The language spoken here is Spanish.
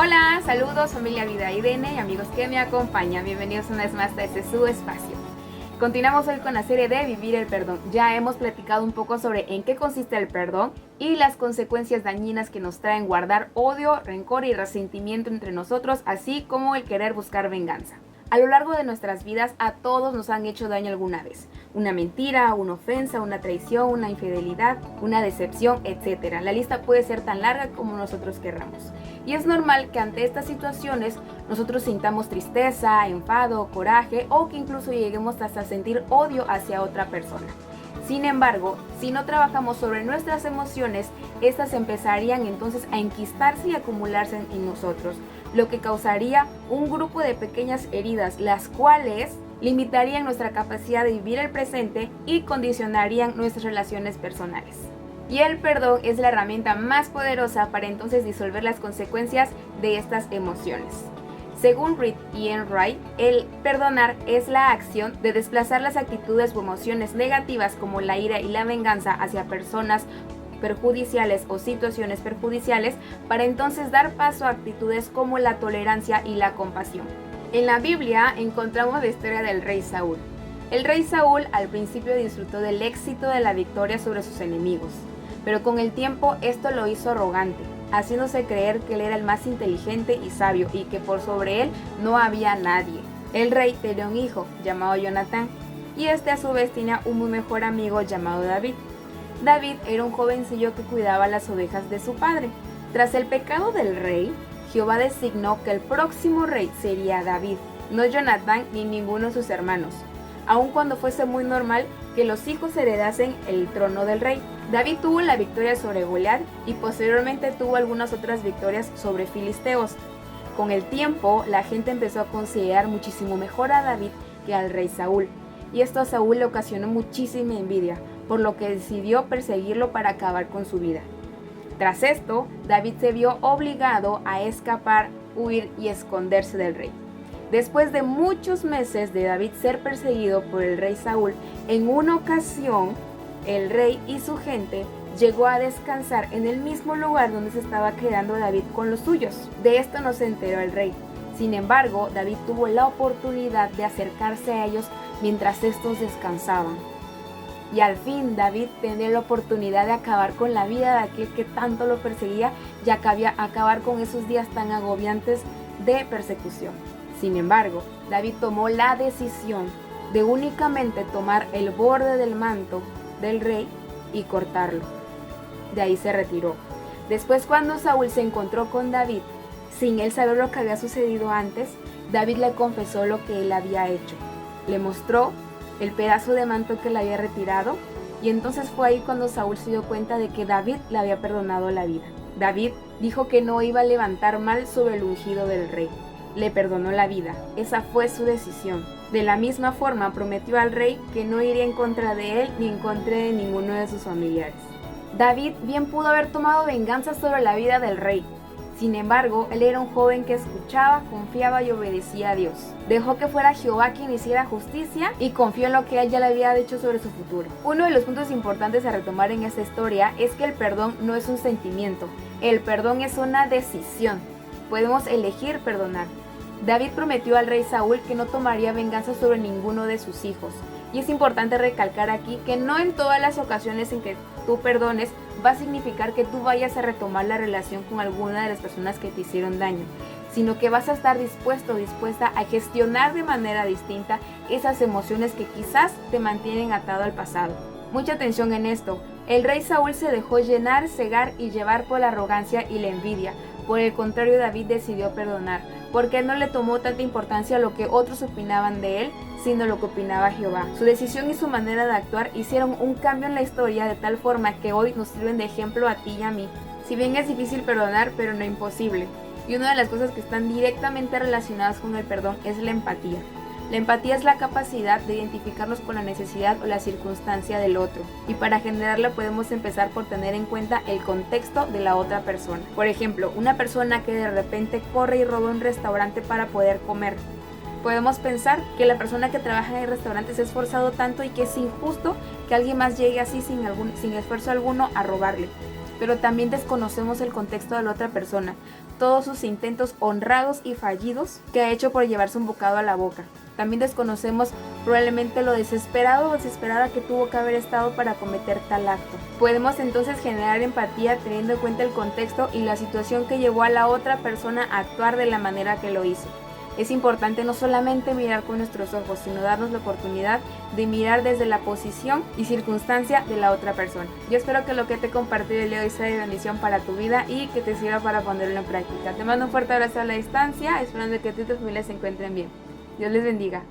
Hola, saludos familia Vida Irene y amigos que me acompañan. Bienvenidos una vez más a este su espacio. Continuamos hoy con la serie de Vivir el Perdón. Ya hemos platicado un poco sobre en qué consiste el perdón y las consecuencias dañinas que nos traen guardar odio, rencor y resentimiento entre nosotros, así como el querer buscar venganza. A lo largo de nuestras vidas a todos nos han hecho daño alguna vez. Una mentira, una ofensa, una traición, una infidelidad, una decepción, etc. La lista puede ser tan larga como nosotros querramos. Y es normal que ante estas situaciones nosotros sintamos tristeza, enfado, coraje o que incluso lleguemos hasta sentir odio hacia otra persona. Sin embargo, si no trabajamos sobre nuestras emociones, estas empezarían entonces a enquistarse y acumularse en nosotros, lo que causaría un grupo de pequeñas heridas, las cuales limitarían nuestra capacidad de vivir el presente y condicionarían nuestras relaciones personales. Y el perdón es la herramienta más poderosa para entonces disolver las consecuencias de estas emociones. Según Reed y Enright, el perdonar es la acción de desplazar las actitudes o emociones negativas como la ira y la venganza hacia personas perjudiciales o situaciones perjudiciales para entonces dar paso a actitudes como la tolerancia y la compasión. En la Biblia encontramos la historia del rey Saúl. El rey Saúl al principio disfrutó del éxito de la victoria sobre sus enemigos, pero con el tiempo esto lo hizo arrogante, haciéndose creer que él era el más inteligente y sabio y que por sobre él no había nadie. El rey tenía un hijo llamado Jonatán y este a su vez tenía un muy mejor amigo llamado David. David era un jovencillo que cuidaba las ovejas de su padre. Tras el pecado del rey, Jehová designó que el próximo rey sería David, no Jonatán ni ninguno de sus hermanos, aun cuando fuese muy normal que los hijos heredasen el trono del rey. David tuvo la victoria sobre Goliat y posteriormente tuvo algunas otras victorias sobre filisteos. Con el tiempo, la gente empezó a considerar muchísimo mejor a David que al rey Saúl, y esto a Saúl le ocasionó muchísima envidia, por lo que decidió perseguirlo para acabar con su vida. Tras esto, David se vio obligado a escapar, huir y esconderse del rey. Después de muchos meses de David ser perseguido por el rey Saúl, en una ocasión, el rey y su gente llegó a descansar en el mismo lugar donde se estaba quedando David con los suyos. De esto no se enteró el rey. Sin embargo, David tuvo la oportunidad de acercarse a ellos mientras estos descansaban. Y al fin David tenía la oportunidad de acabar con la vida de aquel que tanto lo perseguía y acabar con esos días tan agobiantes de persecución. Sin embargo, David tomó la decisión de únicamente tomar el borde del manto del rey y cortarlo. De ahí se retiró. Después, cuando Saúl se encontró con David, sin él saber lo que había sucedido antes, David le confesó lo que él había hecho. Le mostró el pedazo de manto que le había retirado, y entonces fue ahí cuando Saúl se dio cuenta de que David le había perdonado la vida. David dijo que no iba a levantar mal sobre el ungido del rey. Le perdonó la vida, esa fue su decisión. De la misma forma prometió al rey que no iría en contra de él ni en contra de ninguno de sus familiares. David bien pudo haber tomado venganza sobre la vida del rey. Sin embargo, él era un joven que escuchaba, confiaba y obedecía a Dios. Dejó que fuera Jehová quien hiciera justicia y confió en lo que él ya le había dicho sobre su futuro. Uno de los puntos importantes a retomar en esta historia es que el perdón no es un sentimiento, el perdón es una decisión. Podemos elegir perdonar. David prometió al rey Saúl que no tomaría venganza sobre ninguno de sus hijos. Y es importante recalcar aquí que no en todas las ocasiones en que tú perdones va a significar que tú vayas a retomar la relación con alguna de las personas que te hicieron daño, sino que vas a estar dispuesto o dispuesta a gestionar de manera distinta esas emociones que quizás te mantienen atado al pasado. Mucha atención en esto. El rey Saúl se dejó llenar, cegar y llevar por la arrogancia y la envidia. Por el contrario, David decidió perdonar, porque él no le tomó tanta importancia a lo que otros opinaban de él, sino lo que opinaba Jehová. Su decisión y su manera de actuar hicieron un cambio en la historia de tal forma que hoy nos sirven de ejemplo a ti y a mí. Si bien es difícil perdonar, pero no imposible. Y una de las cosas que están directamente relacionadas con el perdón es la empatía. La empatía es la capacidad de identificarnos con la necesidad o la circunstancia del otro, y para generarla podemos empezar por tener en cuenta el contexto de la otra persona. Por ejemplo, una persona que de repente corre y roba un restaurante para poder comer. Podemos pensar que la persona que trabaja en el restaurante se ha esforzado tanto y que es injusto que alguien más llegue así sin esfuerzo alguno a robarle. pero también desconocemos el contexto de la otra persona, todos sus intentos honrados y fallidos que ha hecho por llevarse un bocado a la boca. También desconocemos probablemente lo desesperado o desesperada que tuvo que haber estado para cometer tal acto. Podemos entonces generar empatía teniendo en cuenta el contexto y la situación que llevó a la otra persona a actuar de la manera que lo hizo. Es importante no solamente mirar con nuestros ojos, sino darnos la oportunidad de mirar desde la posición y circunstancia de la otra persona. Yo espero que lo que te he compartido el día de hoy sea de bendición para tu vida y que te sirva para ponerlo en práctica. Te mando un fuerte abrazo a la distancia, esperando que tú y tu familia se encuentren bien. Dios les bendiga.